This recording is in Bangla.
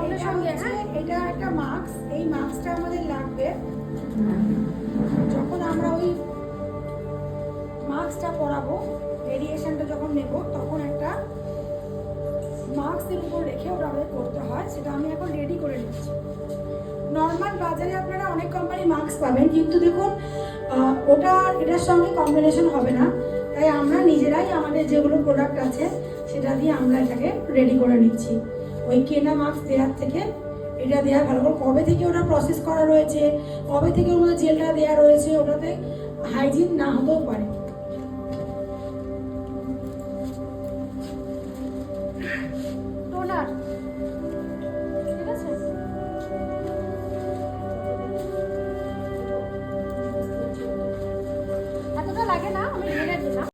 সঙ্গে সঙ্গে। হ্যাঁ, এটা একটা মাস্ক, এই মাস্কটা আমাদের লাগবে যখন আমরা ওই মাস্কটা পরাবো, রেডিয়েশনটা যখন নেব তখন একটা মাস্কের উপর রেখে ওটা আমাদের করতে হয়। সেটা আমি এখন রেডি করে নিচ্ছি। নর্মাল বাজারে আপনারা অনেক কোম্পানি মাস্ক পাবেন, কিন্তু দেখুন ওটা এটার সঙ্গে কম্বিনেশন হবে না। তাই আমরা নিজেরাই আমাদের যেগুলো প্রোডাক্ট আছে সেটা দিয়ে আমরা এটাকে রেডি করে নিচ্ছি। ওই কেনা মাস্ক দেওয়ার থেকে এটা দেওয়া ভালো। কবে থেকে ওটা প্রসেস করা রয়েছে, কবে থেকে ওর মধ্যে জেলটা দেওয়া রয়েছে, ওটাতে হাইজিন না হতেও পারে।